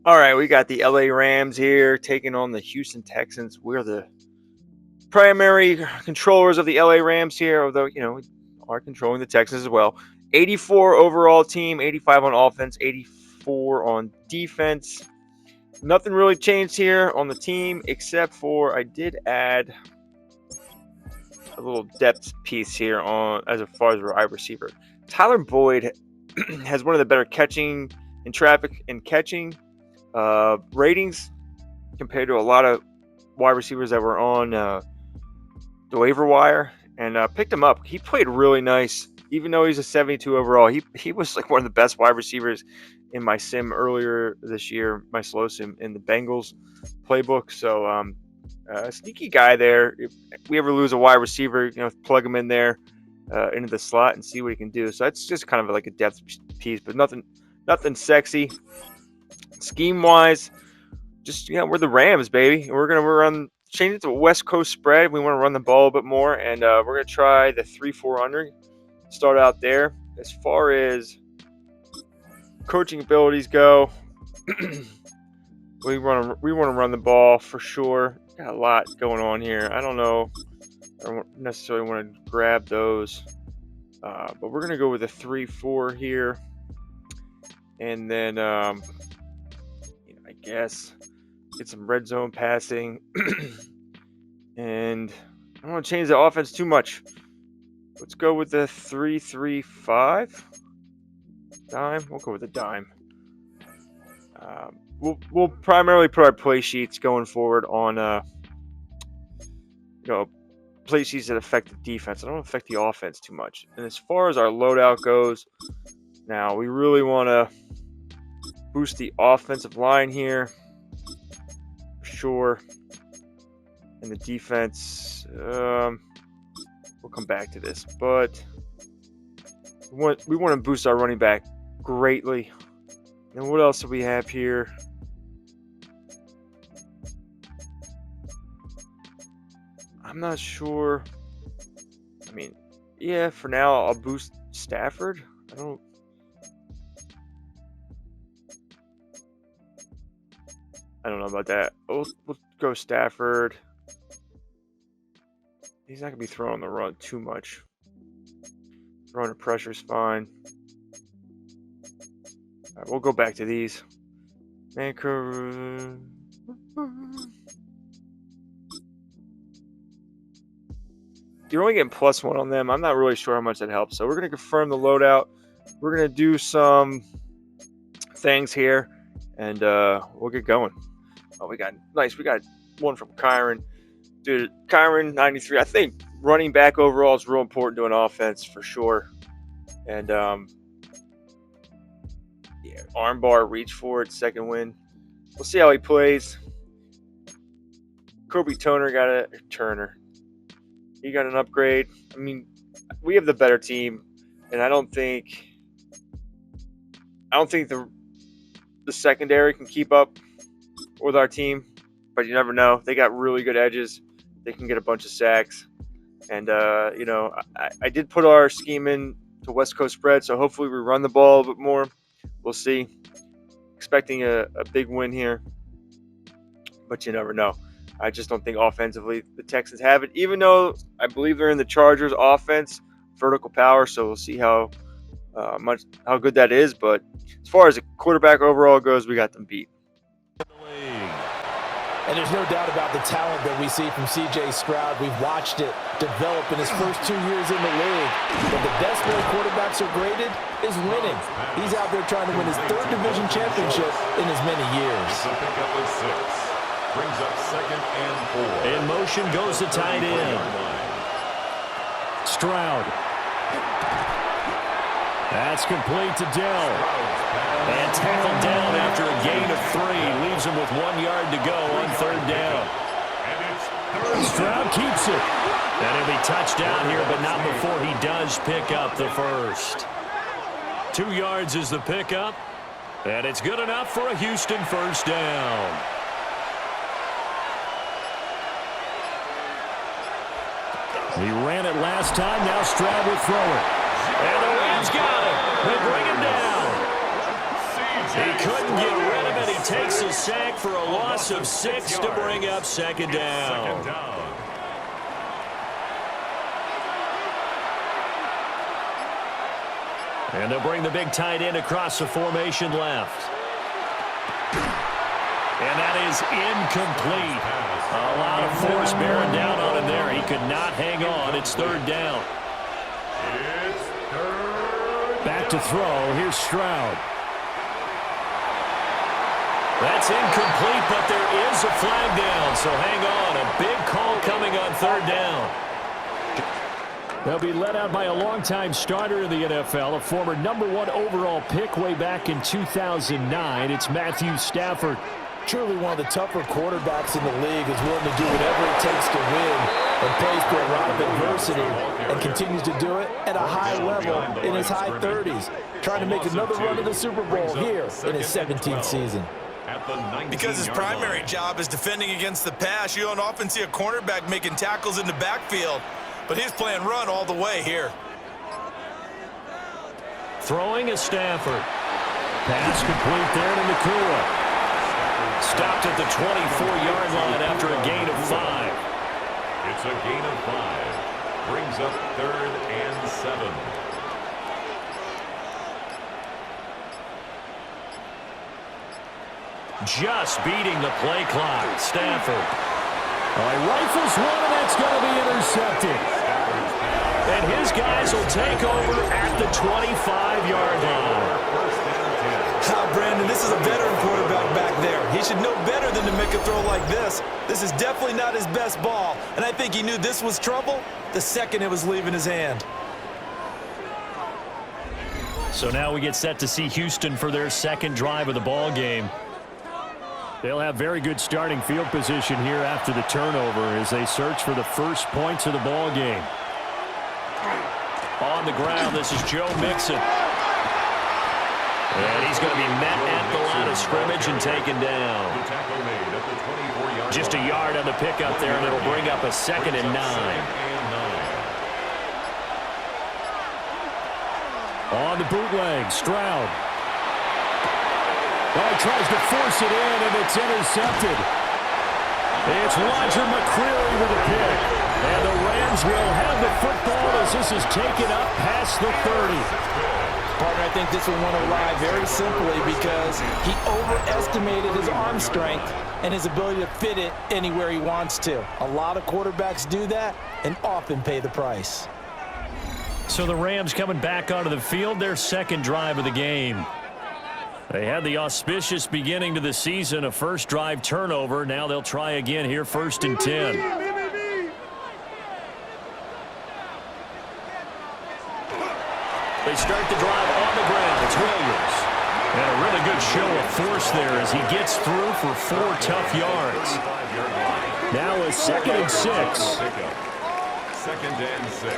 All right, we got the LA Rams here taking on the Houston Texans. We're the primary controllers of the LA Rams here, although, we are controlling the Texans as well. 84 overall team, 85 on offense, 84 on defense. Nothing really changed here on the team except for I did add a little depth piece here on as far as wide receiver. Tyler Boyd has one of the better catching in traffic and catching ratings compared to a lot of wide receivers that were on the waiver wire, and picked him up. He played really nice, even though he's a 72 overall. He was like one of the best wide receivers in my sim earlier this year, my slow sim in the Bengals playbook. So sneaky guy there. If we ever lose a wide receiver, plug him in there into the slot and see what he can do. So that's just kind of like a depth piece, but nothing sexy. Scheme wise, just we're the Rams, baby. We're gonna change it to a West Coast spread. We want to run the ball a bit more, and we're gonna try the 3-4 under. Start out there. As far as coaching abilities go, we want to run the ball for sure. Got a lot going on here. I don't know. I don't necessarily want to grab those, but we're gonna go with a 3-4 here, and then I guess get some red zone passing, and I don't want to change the offense too much. Let's go with the 3-3-5 dime. We'll go with the dime. We'll primarily put our play sheets going forward on play sheets that affect the defense. I don't affect the offense too much. And as far as our loadout goes, now we really want to boost the offensive line here, for sure. And the defense, we'll come back to this, but we want to boost our running back greatly. And what else do we have here? I'm not sure. I mean, yeah, for now I'll boost Stafford. I don't know about that. We'll go Stafford. He's not going to be throwing the run too much. Throwing the pressure is fine. All right, we'll go back to these. Vancouver. You're only getting +1 on them. I'm not really sure how much that helps. So we're going to confirm the loadout. We're going to do some things here, and we'll get going. Oh, we got one from Kyron. Dude, Kyron, 93. I think running back overall is real important to an offense for sure. And armbar, reach for it, second win. We'll see how he plays. Kobe Turner. He got an upgrade. I mean, we have the better team, and I don't think the secondary can keep up with our team, but you never know. They got really good edges. They can get a bunch of sacks. And, I did put our scheme in to West Coast spread, so hopefully we run the ball a bit more. We'll see. Expecting a big win here, but you never know. I just don't think offensively the Texans have it, even though I believe they're in the Chargers offense, vertical power, so we'll see how good that is. But as far as the quarterback overall goes, we got them beat. And there's no doubt about the talent that we see from C.J. Stroud. We've watched it develop in his first 2 years in the league. But the best way quarterbacks are graded is winning. He's out there trying to win his third division championship in as many years. Brings up 2nd and 4. In motion goes the tight end. Stroud. That's complete to Dell. And tackled down after a gain of 3. Leaves him with 1 yard to go on 3rd down. Stroud keeps it. And he'll be touchdown here, but not before he does pick up the first. 2 yards is the pickup. And it's good enough for a Houston first down. He ran it last time. Now Stroud will throw it. And the Rams got it. They bring him down. C.J. He couldn't get rid of it. He takes a sack for a loss of 6 to bring up second down. And they'll bring the big tight end across the formation left. And that is incomplete. A lot of force bearing down on him there. He could not hang on. It's third down. Back to throw. Here's Stroud. That's incomplete, but there is a flag down. So hang on. A big call coming on third down. They'll be led out by a longtime starter in the NFL, a former #1 overall pick way back in 2009. It's Matthew Stafford. Truly one of the tougher quarterbacks in the league, is willing to do whatever it takes to win and plays through a lot of adversity and continues to do it at a high level in his high 30s, trying to make another run to the Super Bowl here in his 17th season. Because his primary job is defending against the pass, you don't often see a cornerback making tackles in the backfield. But he's playing run all the way here. Throwing is Stafford. Pass complete there to Nakua. Stopped at the 24-yard line after a gain of 5. It's a gain of 5. Brings up 3rd and 7. Just beating the play clock. Stafford. He rifles one, and that's going to be intercepted. And his guys will take over at the 25-yard line. Brandon, this is a veteran quarterback back there. He should know better than to make a throw like this. This is definitely not his best ball, and I think he knew this was trouble the second it was leaving his hand. So now we get set to see Houston for their second drive of the ball game. They'll have very good starting field position here after the turnover as they search for the first points of the ball game. On the ground, this is Joe Mixon. And he's going to be met at the line of scrimmage and taken down. Just a yard on the pickup there, and it'll bring up a 2nd and 9. On the bootleg, Stroud. He tries to force it in, and it's intercepted. It's Roger McCreary with a pick. And the Rams will have the football as this is taken up past the 30. Partner, I think this one won a lie very simply because he overestimated his arm strength and his ability to fit it anywhere he wants to. A lot of quarterbacks do that and often pay the price. So the Rams coming back onto the field, their second drive of the game. They had the auspicious beginning to the season, a first drive turnover. Now they'll try again here, 1st and 10. They start the drive on the ground. It's Williams. And a really good show of force there as he gets through for 4 tough yards. Now a 2nd and 6. 2nd and 6.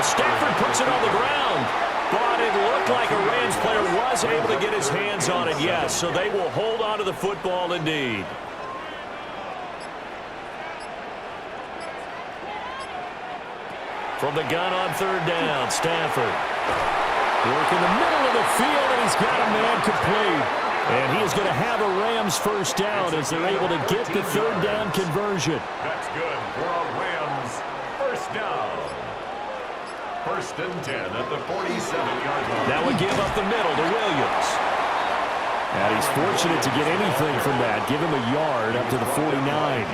Stafford puts it on the ground. But it looked like a Rams player was able to get his hands on it, yes. So they will hold on to the football indeed. From the gun on 3rd down, Stafford. Work in the middle of the field, and he's got a man complete. And he is going to have a Rams first down as they're able to get the 3rd down conversion. That's good for a Rams first down. 1st and 10 at the 47-yard line. Now we give up the middle to Williams. And he's fortunate to get anything from that. Give him a yard up to the 49.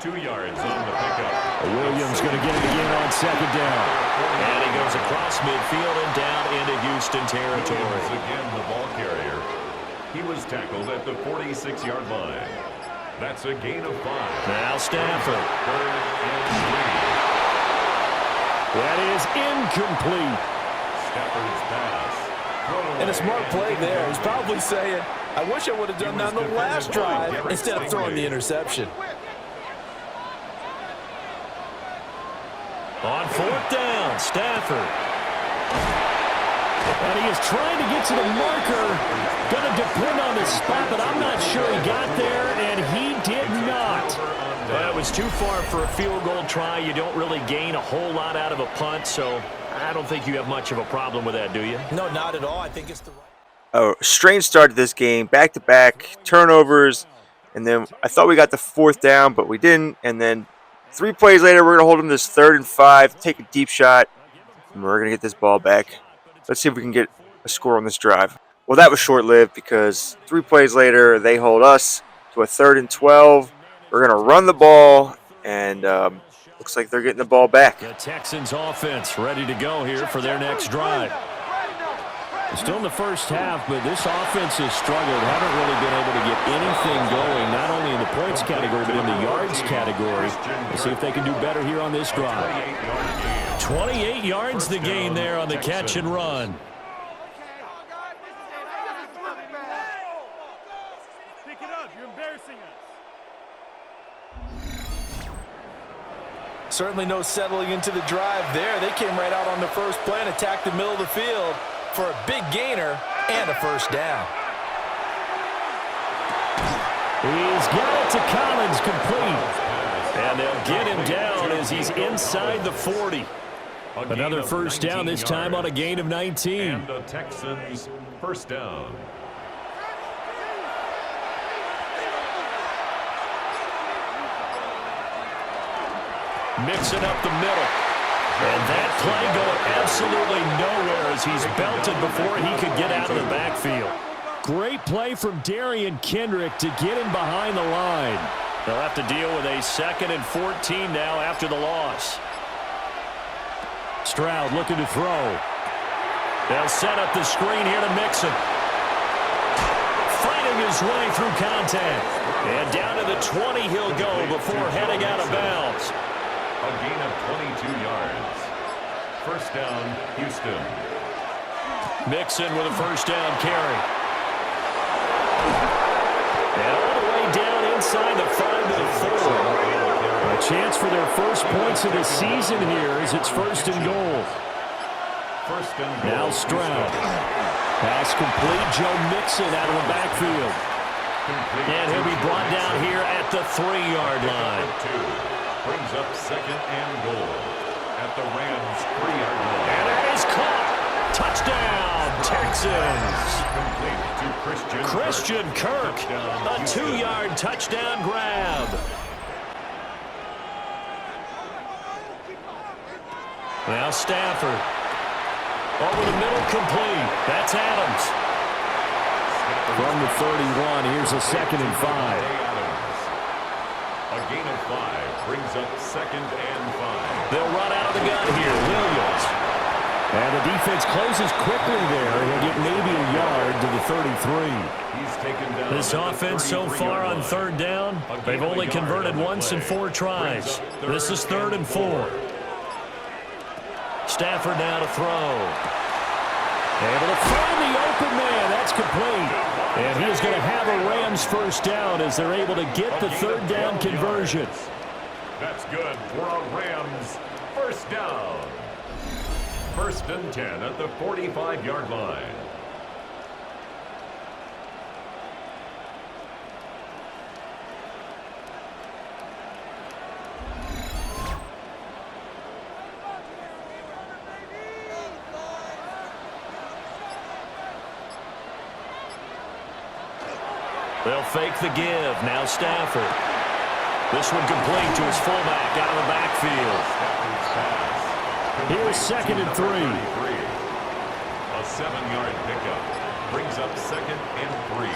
2 yards on the pickup. Williams going to get it again on 2nd down. And he goes across midfield and down into Houston territory. Williams again the ball carrier. He was tackled at the 46-yard line. That's a gain of 5. Now Stafford. 3rd and 3. That is incomplete. Stafford's pass. And a smart play there. He's probably saying, I wish I would have done that on the last drive instead of throwing the interception. On 4th down, Stafford. And he is trying to get to the marker. Going to depend on the spot, but I'm not sure he got there, and he did not. That was too far for a field goal try. You don't really gain a whole lot out of a punt, so I don't think you have much of a problem with that, do you? No, not at all. I think it's the right. A strange start to this game, back-to-back turnovers, and then I thought we got the 4th down, but we didn't, and then 3 plays later, we're going to hold them this 3rd and 5, take a deep shot, and we're going to get this ball back. Let's see if we can get a score on this drive. Well, that was short-lived because 3 plays later, they hold us to a 3rd and 12. We're going to run the ball, and looks like they're getting the ball back. The Texans offense ready to go here for their next drive. Still in the first half, but this offense has struggled. Haven't really been able to get anything going, not only in the points category, but in the yards category. Let's see if they can do better here on this drive. 28 yards the gain there on the catch and run. Pick it up. You're embarrassing us. Certainly no settling into the drive there. They came right out on the first play and attacked the middle of the field for a big gainer and a first down. He's got it to Collins, complete. And they'll get him down as he's inside the 40. Another first down, this time on a gain of 19. And the Texans first down. Mixing up the middle. And that play going absolutely nowhere as he's belted before he could get out of the backfield. Great play from Darian Kendrick to get him behind the line. They'll have to deal with a 2nd and 14 now after the loss. Stroud looking to throw. They'll set up the screen here to Mixon. Fighting his way through contact. And down to the 20 he'll go before heading out of bounds. A gain of 22 yards. First down, Houston. Mixon with a first down carry. And all the way down inside the 5 to the 4. A chance for their first points of the season here as it's 1st and goal. First and goal. Now Stroud. Pass complete. Joe Mixon out of the backfield. And he'll be brought down here at the 3-yard line. Brings up 2nd and goal at the Rams 3-yard line. And it is caught. Touchdown, Texans. Complete to Christian Kirk. A 2-yard touchdown grab. Now Stafford. Over the middle, complete. That's Adams. From the 31, here's a 2nd and 5. A gain of 5 brings up 2nd and 5. They'll run out of the gun here. Williams. And the defense closes quickly there. He'll get maybe a yard to the 33. He's taken down. This offense so far on 3rd down, they've only converted once in 4 tries. This is 3rd and 4. Stafford now to throw. Able to find the open man. That's complete. And he is going to have a Rams first down as they're able to get the 3rd down conversion. That's good for a Rams first down. 1st and 10 at the 45-yard line. They'll fake the give. Now Stafford. This one complete to his fullback out of the backfield. Here's 2nd and 3. A 7-yard pickup brings up 2nd and 3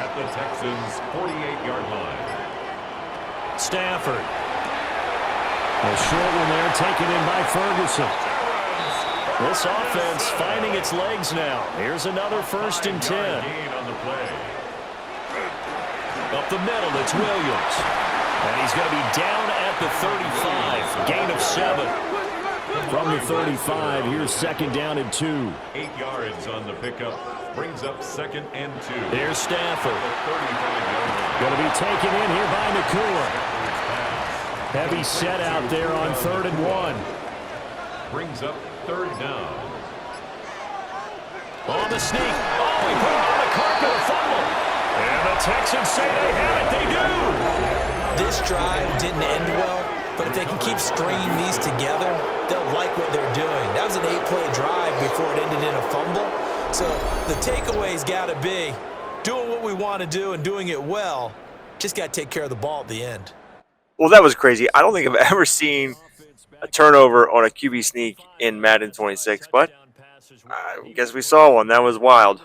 at the Texans' 48-yard line. Stafford. A short one there taken in by Ferguson. This offense finding its legs now. Here's another 1st and 10. Gain on the play. Up the middle, it's Williams. And he's going to be down at the 35. Gain of 7. From the 35, here's 2nd down and 2. 8 yards on the pickup. Brings up 2nd and 2. There's Stafford. The 35-yard line. Going to be taken in here by Nakua. Heavy set out there on 3rd and 1. Brings up 3rd down. On the sneak. Oh, he put it on the carpet, a fumble. And the Texans say they have it. They do. This drive didn't end well, but if they can keep stringing these together, they'll like what they're doing. That was an 8-play drive before it ended in a fumble. So the takeaway's got to be doing what we want to do and doing it well. Just got to take care of the ball at the end. Well, that was crazy. I don't think I've ever seen a turnover on a QB sneak in Madden 26, but I guess we saw one. That was wild.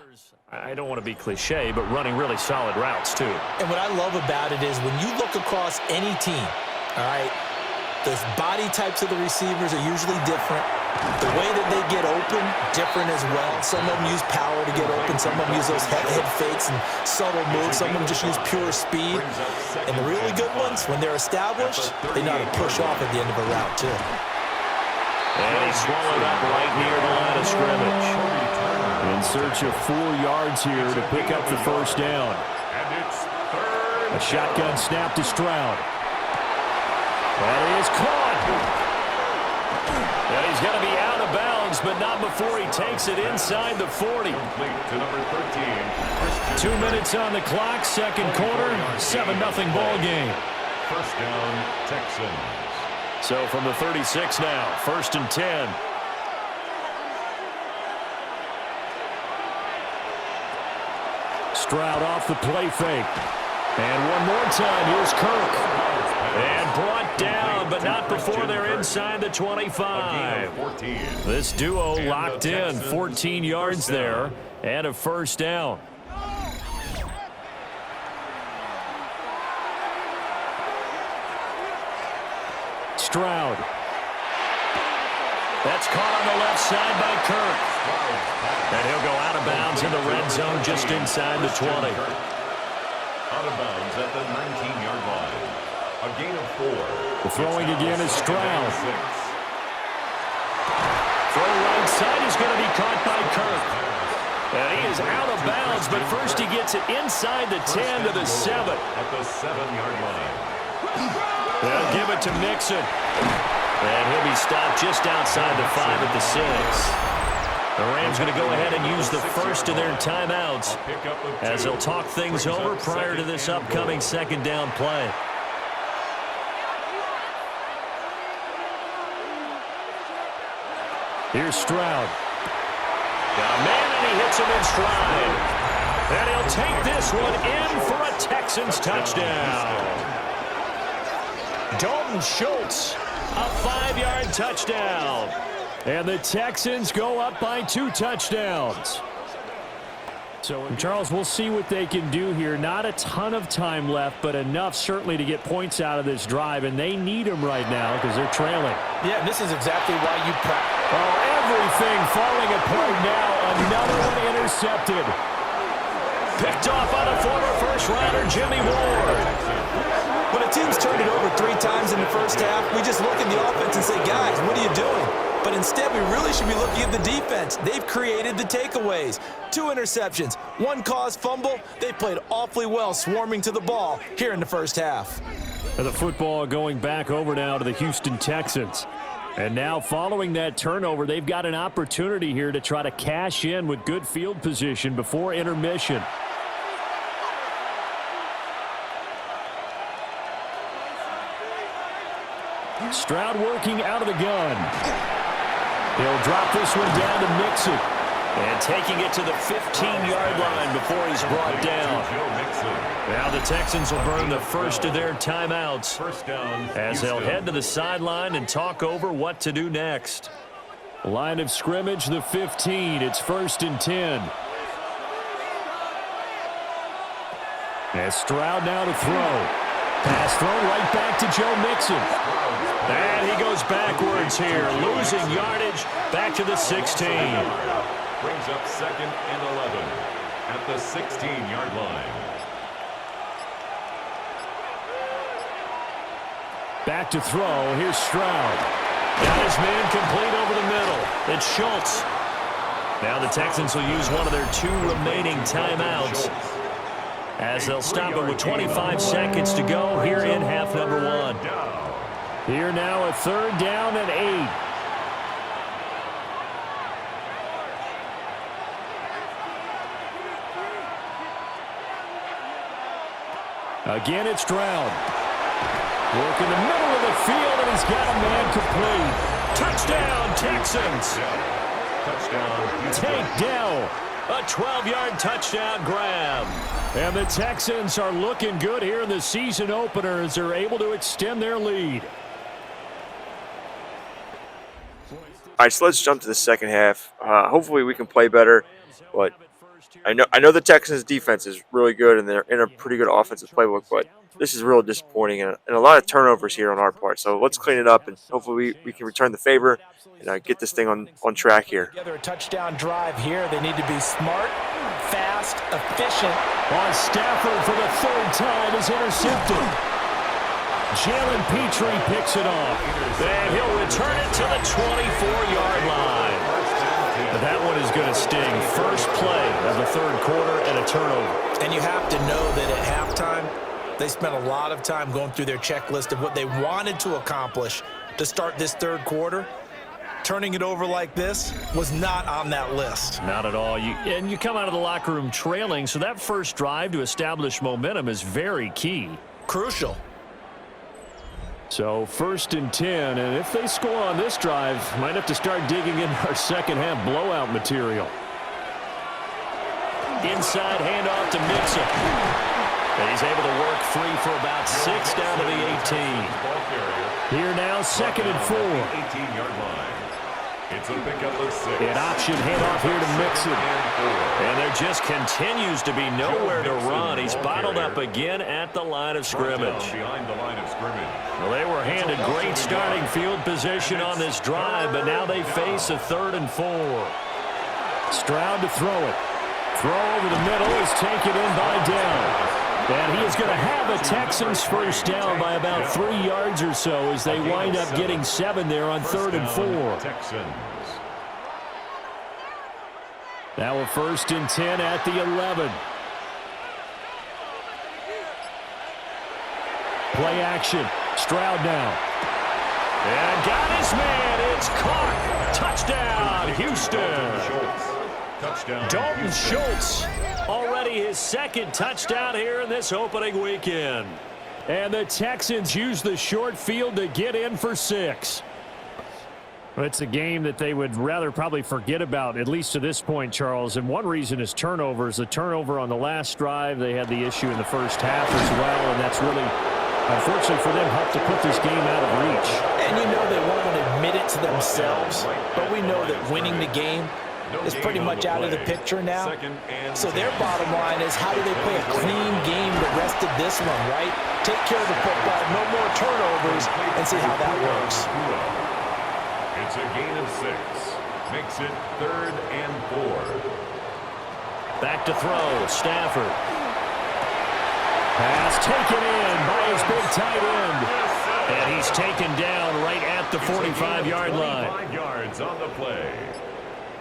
I don't want to be cliche, but running really solid routes, too. And what I love about it is when you look across any team, all right, the body types of the receivers are usually different. The way that they get open, different as well. Some of them use power to get open. Some of them use those head fakes and subtle moves. Some of them just use pure speed. And the really good ones, when they're established, they know how to push off at the end of a route, too. And he's swallowed up right near the line of scrimmage. In search of 4 yards here to pick up the first down. A shotgun snap to Stroud. That is caught. And he's going to be out of bounds, but not before he takes it inside the 40. To number 13. 2 minutes on the clock, second quarter, 7-0 ball game. First down, Texans. So from the 36 now, 1st and 10. Stroud off the play fake. And one more time, here's Kirk. And brought down, but not before they're inside the 25. This duo locked in, 14 yards there, and a first down. Stroud. That's caught on the left side by Kirk. And he'll go out of bounds in the red zone just inside the 20. Out of bounds at the 19-yard line. A gain of 4. The throwing again is Stroud. Throw right side is going to be caught by Kirk. And he is out of bounds, but first he gets it inside the 10 to the 7. At the 7-yard line. They'll give it to Mixon. And he'll be stopped just outside the 5 at the 6. The Rams going to go ahead and use the first of their timeouts as they'll talk things over prior to this upcoming second down play. Here's Stroud. Got a man, and he hits him in stride. And he'll take this one in for a Texans touchdown. Dalton Schultz, a 5-yard touchdown. And the Texans go up by 2 touchdowns. So, Charles, we'll see what they can do here. Not a ton of time left, but enough certainly to get points out of this drive, and they need them right now because they're trailing. Yeah, this is exactly why you practice. Oh, everything falling apart now. Another one intercepted. Picked off by the former first-rounder, Jimmy Ward. When a team's turned it over 3 times in the first half, we just look at the offense and say, guys, what are you doing? But instead, we really should be looking at the defense. They've created the takeaways. 2 interceptions, 1 caused fumble. They played awfully well swarming to the ball here in the first half. And the football going back over now to the Houston Texans. And now following that turnover, they've got an opportunity here to try to cash in with good field position before intermission. Stroud working out of the gun. He'll drop this one down to Mixon. And taking it to the 15-yard line before he's brought down. Now the Texans will burn the first of their timeouts as they'll head to the sideline and talk over what to do next. Line of scrimmage, the 15. It's 1st and 10. As Stroud now to throw. Pass thrown right back to Joe Mixon. And he goes backwards here, losing yardage back to the 16. Brings up 2nd and 11 at the 16-yard line. Back to throw. Here's Stroud. Got his man complete over the middle. It's Schultz. Now the Texans will use one of their 2 remaining timeouts as they'll stop it with 25 seconds to go here in half number 1. Here now a 3rd down and 8. Again, it's Stroud. Work in the middle of the field, and he's got a man complete. Touchdown, Texans. Touchdown. Tank Dell. A 12-yard touchdown grab. And the Texans are looking good here in the season opener as they're able to extend their lead. All right, so let's jump to the second half. Hopefully we can play better, but I know the Texans' defense is really good and they're in a pretty good offensive playbook, but this is real disappointing and a lot of turnovers here on our part. So let's clean it up and hopefully we can return the favor and get this thing on track here. Together a touchdown drive here. They need to be smart, fast, efficient. On Stafford for the third time is intercepted. Jalen Petrie picks it off. And he'll return it to the 24-yard line. That one is going to sting. First play of the third quarter and a turnover. And you have to know that at halftime, they spent a lot of time going through their checklist of what they wanted to accomplish to start this third quarter. Turning it over like this was not on that list. Not at all. You come out of the locker room trailing, so that first drive to establish momentum is very key. Crucial. So 1st and 10, and if they score on this drive, might have to start digging into our second half blowout material. Inside handoff to Mixon. And he's able to work free for about 6 down to the 18. Here now, 2nd and 4. 18-yard line. It's a pickup of 6. An option handoff here to Mixon. And there just continues to be nowhere to run. He's bottled up again at the line of scrimmage. Behind the line of scrimmage. Well, they were handed great starting field position on this drive, but now they face a 3rd and 4. Stroud to throw it. Throw over the middle is taken in by Dell. And he is going to have a Texans first down by about 3 yards or so as they wind up getting 7 there on 3rd and 4. Texans. Now a 1st and 10 at the 11. Play action. Stroud now. And got his man. It's caught. Touchdown, Houston. Touchdown. Dalton Schultz, already his 2nd touchdown here in this opening weekend. And the Texans use the short field to get in for 6. Well, it's a game that they would rather probably forget about, at least to this point, Charles. And one reason is turnovers. The turnover on the last drive, they had the issue in the first half as well, and that's really, unfortunately for them, helped to put this game out of reach. And you know they won't admit it to themselves, but we know that winning the game is pretty much out of the picture now. So their bottom line is, how do they play a clean game the rest of this one, right? Take care of the football, no more turnovers, and see how that works. It's a gain of 6. Makes it 3rd and 4. Back to throw, Stafford. Pass taken in by his big tight end. And he's taken down right at the 45-yard line. 25 yards on the play.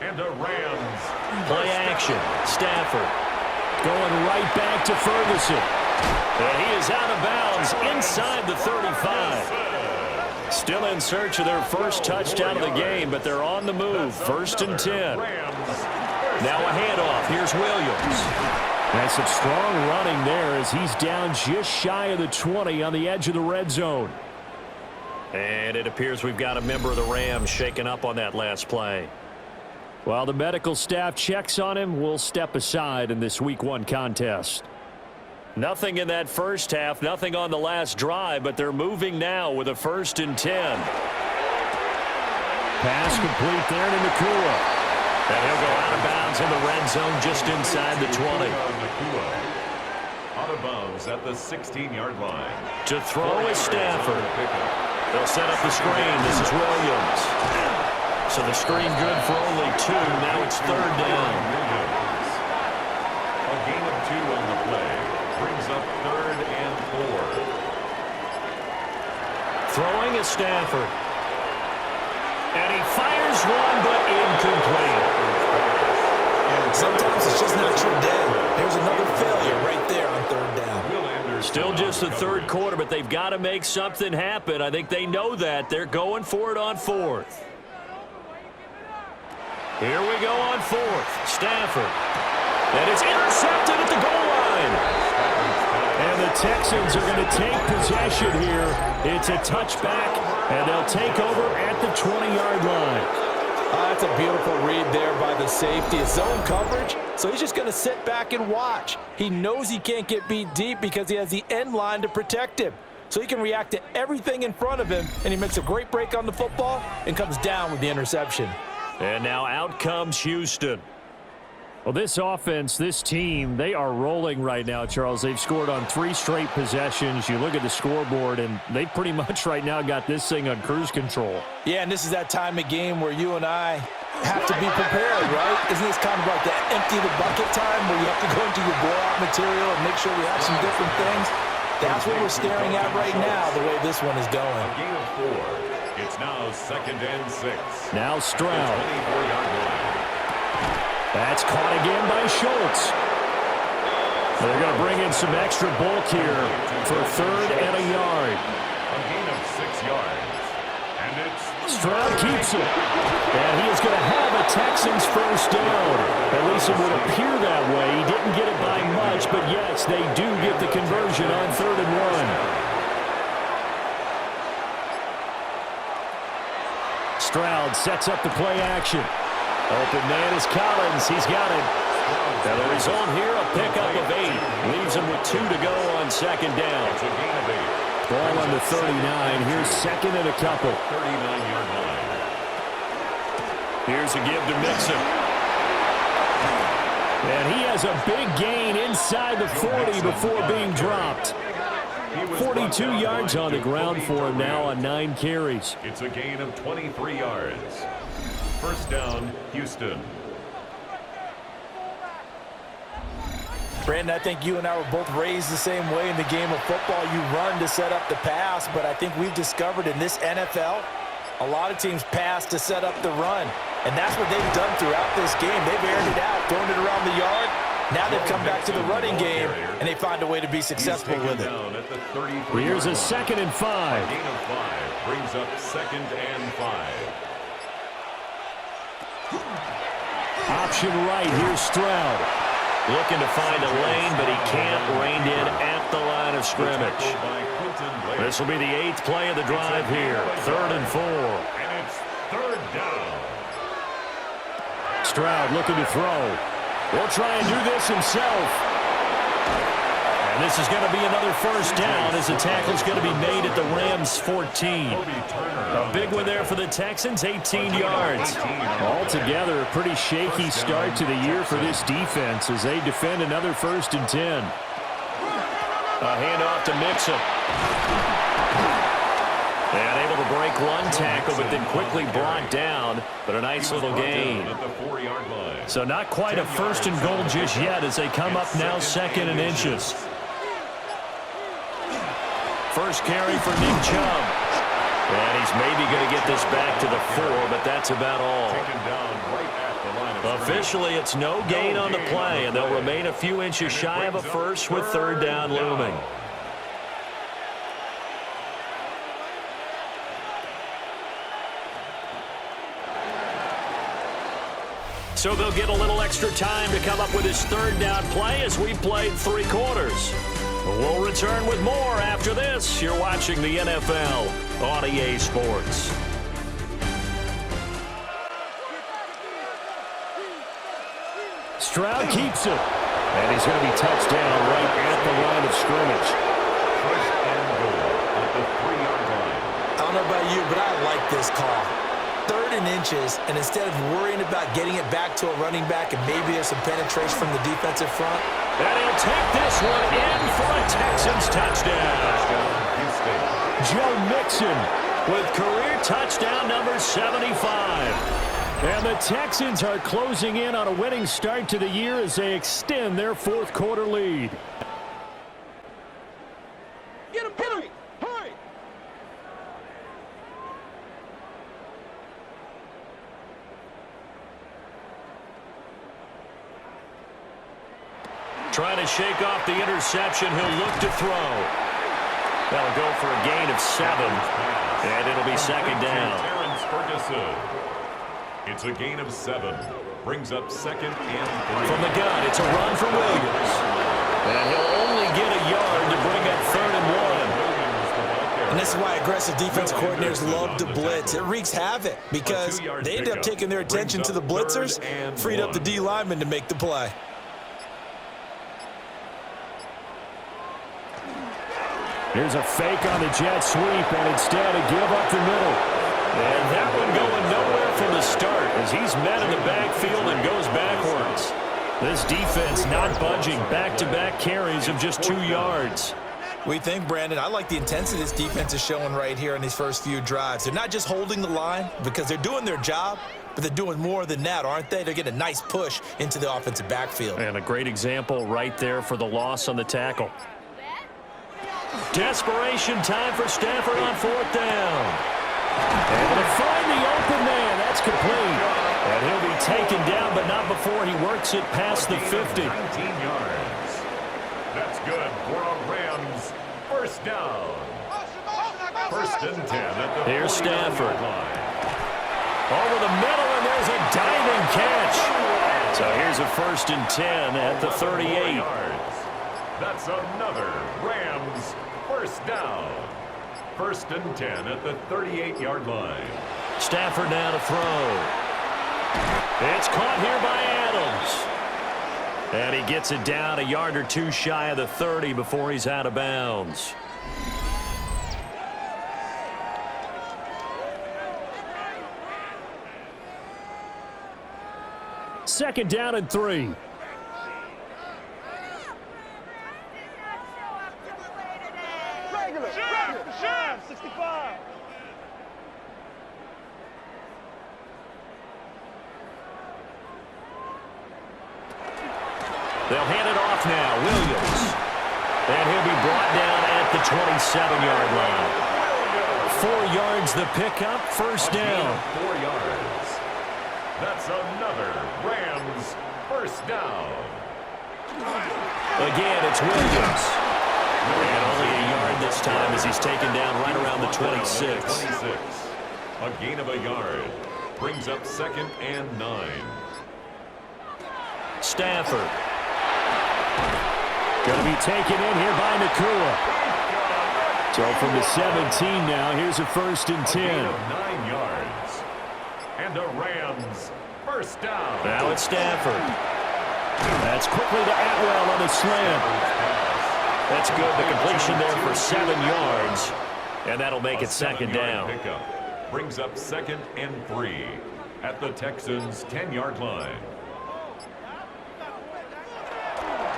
And the Rams. Play action. Stafford going right back to Ferguson. And he is out of bounds inside the 35. Still in search of their first touchdown of the game, but they're on the move. 1st and 10. Now a handoff. Here's Williams. That's some strong running there as he's down just shy of the 20 on the edge of the red zone. And it appears we've got a member of the Rams shaken up on that last play. While the medical staff checks on him, we'll step aside in this Week 1 contest. Nothing in that first half, nothing on the last drive, but they're moving now with a 1st and 10. Pass complete there to Nakua. And he'll go out of bounds in the red zone just inside the 20. Out of bounds at the 16-yard line. To throw is Stafford. They'll set up the screen. This is Williams. So the screen good for only 2. Now it's 3rd down. A gain of 2 on the play. Brings up 3rd and 4. Throwing is Stafford. And he fires one, but incomplete. Sometimes it's just not your day. Here's another failure right there on 3rd down. Still just the 3rd quarter, but they've got to make something happen. I think they know that. They're going for it on 4th. Here we go on 4th. Stafford. And it's intercepted at the goal line. And the Texans are going to take possession here. It's a touchback, and they'll take over at the 20-yard line. That's a beautiful read there by the safety. It's zone coverage, so he's just going to sit back and watch. He knows he can't get beat deep because he has the end line to protect him. So he can react to everything in front of him, and he makes a great break on the football and comes down with the interception. And now out comes Houston. Well, this offense, this team, they are rolling right now, Charles. They've scored on 3 straight possessions. You look at the scoreboard, and they pretty much right now got this thing on cruise control. Yeah, and this is that time of game where you and I have to be prepared, right? Isn't this kind of like the empty the bucket time where you have to go into your blowout material and make sure we have some different things? That's what we're staring at right now, the way this one is going. A gain of 4. It's now 2nd and 6. Now Stroud. 24-yard line. That's caught again by Schultz. They're going to bring in some extra bulk here for 3rd and a yard. A gain of 6 yards. And it's Stroud keeps it. And he is going to have a Texans first down. At least it would appear that way. He didn't get it by much, but yes, they do get the conversion on 3rd and 1. Stroud sets up the play action. Open man is Collins. He's got it. Now the result here, a pickup of 8. Leaves him with 2 to go on 2nd down. a gain of 8. Ball on the 39. Here's 2nd and a couple. 39-yard line. Here's a give to Mixon. And he has a big gain inside the 40 before being dropped. 42 yards on the ground for him now on 9 carries. It's a gain of 23 yards. First down, Houston. Brandon, I think you and I were both raised the same way in the game of football. You run to set up the pass, but I think we've discovered in this NFL, a lot of teams pass to set up the run. And that's what they've done throughout this game. They've aired it out, thrown it around the yard. Now they've come back to the running game, and they find a way to be successful with it. Here's a 2nd and 5. A gain of 5 brings up 2nd and 5. Option right, here's Stroud. Looking to find a lane, but he can't. Reined in at the line of scrimmage. This will be the 8th play of the drive here. 3rd and 4. And it's 3rd down. Stroud looking to throw. Will try and do this himself. And this is going to be another first down as the tackle's going to be made at the Rams' 14. A big one there for the Texans, 18 yards. Altogether, a pretty shaky start to the year for this defense as they defend another 1st and 10. A handoff to Mixon. And able to break one tackle, but then quickly brought down. But a nice little gain. So not quite a 1st and goal just yet as they come up now 2nd and inches. First carry for Nick Chubb. And he's maybe going to get this back to the 4, but that's about all. Officially, it's no gain on the play, and they'll remain a few inches shy of a first with 3rd down looming. So they'll get a little extra time to come up with his 3rd down play as we played 3 quarters. We'll return with more after this. You're watching the NFL on EA Sports. Stroud keeps it. And he's going to be touched down right at the line of scrimmage. First and goal at the 3-yard line. I don't know about you, but I like this call. 3rd and inches, and instead of worrying about getting it back to a running back and maybe there's some penetration from the defensive front. And he'll take this one in for a Texans touchdown. Joe Mixon with career touchdown number 75. And the Texans are closing in on a winning start to the year as they extend their 4th quarter lead. Get him, hurry! Trying to shake off the interception. He'll look to throw. That'll go for a gain of 7. And it'll be 2nd down. Terrence Ferguson. It's a gain of 7. Brings up 2nd and 3. From the gun, it's a run for Williams. And he'll only get a yard to bring up 3rd and 1. And this is why aggressive defense coordinators love to blitz. It wreaks havoc because they end up taking their attention to the blitzers, freed up the D lineman to make the play. Here's a fake on the jet sweep, and instead a give up the middle. And that one going nowhere from the start as he's met in the backfield and goes backwards. This defense not budging. Back-to-back carries of just 2 yards. We think, Brandon, I like the intensity this defense is showing right here in these first few drives. They're not just holding the line because they're doing their job, but they're doing more than that, aren't they? They're getting a nice push into the offensive backfield. And a great example right there for the loss on the tackle. Desperation time for Stafford on 4th down. Able to find the open man. That's complete. And he'll be taken down, but not before he works it past the 50. 19 yards. That's good for a Rams first down. 1st and 10 at the Here's 40-yard Stafford. line. Over the middle, and there's a diving catch. So here's a 1st and 10 at the 38. Yards. That's another Rams first down. 1st and 10 at the 38-yard line. Stafford now to throw. It's caught here by Adams. And he gets it down a yard or 2 shy of the 30 before he's out of bounds. Second down and 3. Sham, 65. They'll hand it off now. Williams. And he'll be brought down at the 27-yard line. 4 yards the pickup. First down. 4 yards. That's another Rams first down. Again, it's Williams. And only a yard this time as he's taken down right around the 26. 26. A gain of a yard. Brings up 2nd and 9. Stafford. Going to be taken in here by Nakua. So from the 17 now, here's a 1st and 10. Gain of 9 yards. And the Rams first down. Now it's Stafford. That's quickly to Atwell on the slam. That's good. The completion there for 7 yards. And that'll make it 2nd down. Pickup brings up 2nd and 3 at the Texans' 10-yard line.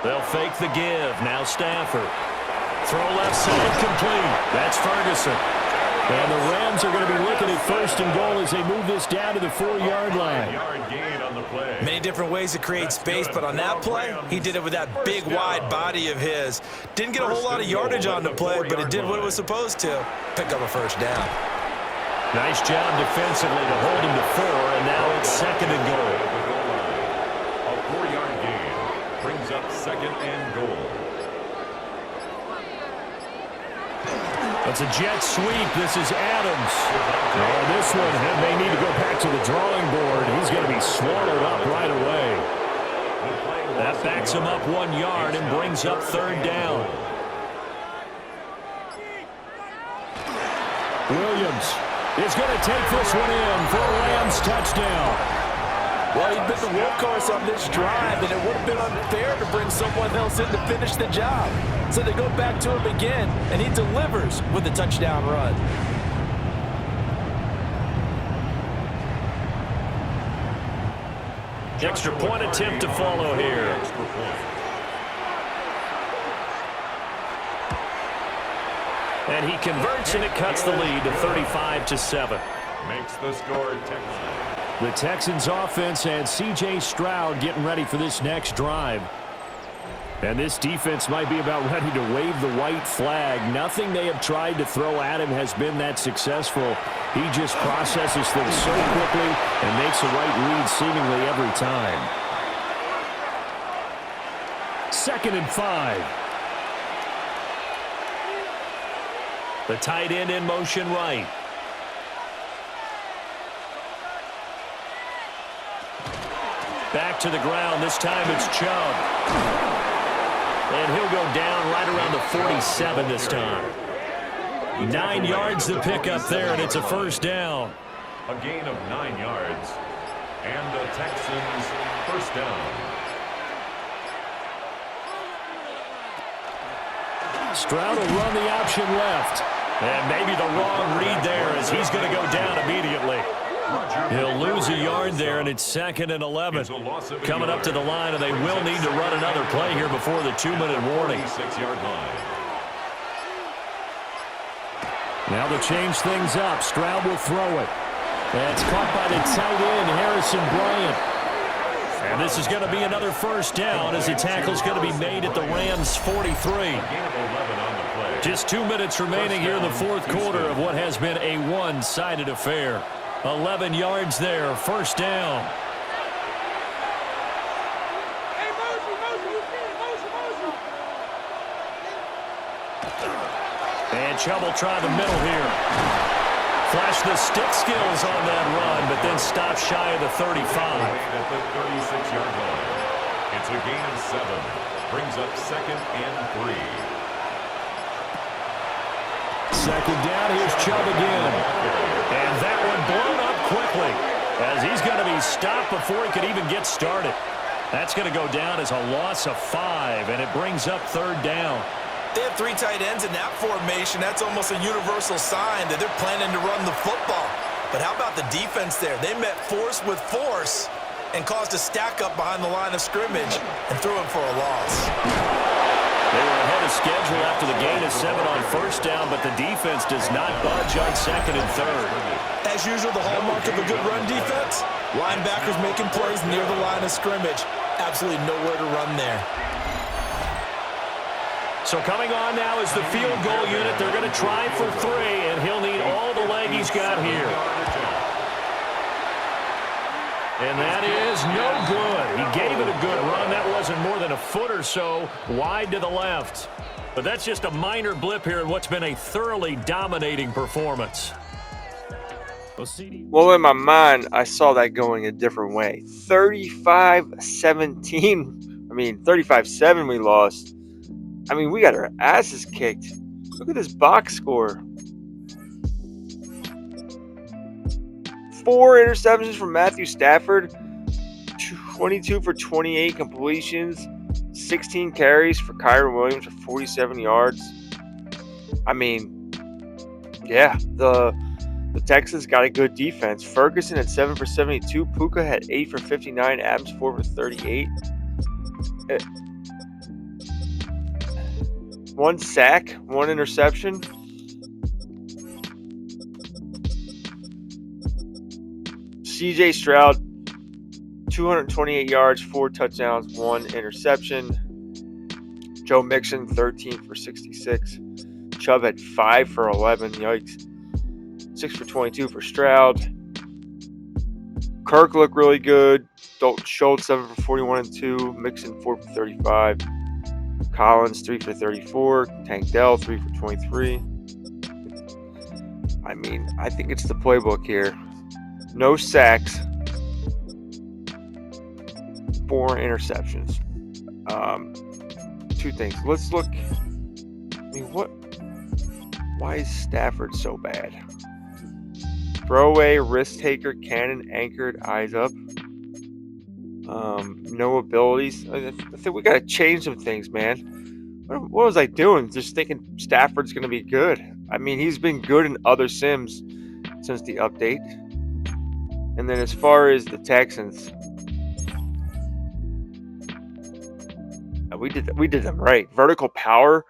They'll fake the give. Now Stafford. Throw left side complete. That's Ferguson. And the Rams are going to be looking at 1st and goal as they move this down to the 4-yard line. Yard gain on the play. Many different ways to create space, but on that play, he did it with that big, wide body of his. Didn't get a whole lot of yardage on the play, but it did what it was supposed to. Pick up a 1st down. Nice job defensively to hold him to 4, and now it's 2nd and goal. A 4-yard gain brings up 2nd and goal. It's a jet sweep. This is Adams. Oh, this one may need to go back to the drawing board. He's going to be swallowed up right away. That backs him up 1 yard and brings up 3rd down. Williams is going to take this one in for a Rams touchdown. Well, he's been the workhorse on this drive, and it would have been unfair to bring someone else in to finish the job. So they go back to him again, and he delivers with a touchdown run. Extra point attempt to follow here. And he converts, and it cuts the lead to 35-7. Makes the score Texans. The Texans offense and C.J. Stroud getting ready for this next drive. And this defense might be about ready to wave the white flag. Nothing they have tried to throw at him has been that successful. He just processes things so quickly and makes the right read seemingly every time. 2nd and 5. The tight end in motion right. Back to the ground. This time it's Chubb. And he'll go down right around the 47 this time. 9 yards to pick up there, and it's a first down. A gain of 9 yards. And the Texans first down. Stroud will run the option left. And maybe the wrong read there as he's going to go down immediately. He'll lose a yard there, and it's 2nd and 11. Coming up to the line, and they will need to run another play here before the 2-minute warning. 6-yard line. Now to change things up, Stroud will throw it. And it's caught by the tight end, Harrison Bryant. And this is going to be another first down as the tackle's going to be made at the Rams' 43. Just 2 minutes remaining here in the fourth quarter of what has been a one-sided affair. 11 yards there, first down. And Chubb will try the middle here. Flash the stick skills on that run, but then stop shy of the 35. At the 36-yard line. It's a gain of 7. Brings up 2nd and 3. Second down, here's Chubb again. And that one blown up quickly as he's going to be stopped before he could even get started. That's going to go down as a loss of 5, and it brings up third down. They have 3 tight ends in that formation. That's almost a universal sign that they're planning to run the football. But how about the defense there? They met force with force and caused a stack up behind the line of scrimmage and threw him for a loss. They were ahead of schedule after the gain of 7 on first down, but the defense does not budge on 2nd and 3rd. As usual, the hallmark of a good run defense, linebackers making plays near the line of scrimmage. Absolutely nowhere to run there. So coming on now is the field goal unit. They're going to try for 3, and he'll need all the leg he's got here. And that is no good. He gave it a good run. That wasn't more than a foot or so wide to the left. But that's just a minor blip here in what's been a thoroughly dominating performance. Well, in my mind, I saw that going a different way. 35-17. 35-7 we lost. We got our asses kicked. Look at this box score. 4 interceptions from Matthew Stafford. 22 for 28 completions. 16 carries for Kyren Williams for 47 yards. Yeah, the Texans got a good defense. Ferguson had 7 for 72. Puka had 8 for 59. Adams 4 for 38. 1 sack, 1 interception. CJ Stroud, 228 yards, 4 touchdowns, 1 interception. Joe Mixon, 13 for 66. Chubb had 5 for 11. Yikes. 6 for 22 for Stroud. Kirk looked really good. Dalton Schultz, 7 for 41 and 2. Mixon, 4 for 35. Collins, 3 for 34. Tank Dell, 3 for 23. I think it's the playbook here. No sacks. 4 interceptions. 2 things. Let's look. Why is Stafford so bad? Throwaway, risk taker, cannon, anchored, eyes up. No abilities. I think we got to change some things, man. What was I doing? Just thinking Stafford's going to be good. He's been good in other sims since the update. And then as far as the Texans, we did them right. Vertical power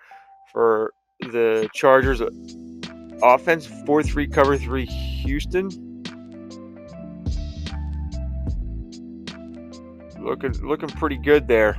for the Chargers offense. 4-3 cover 3 Houston. Looking pretty good there.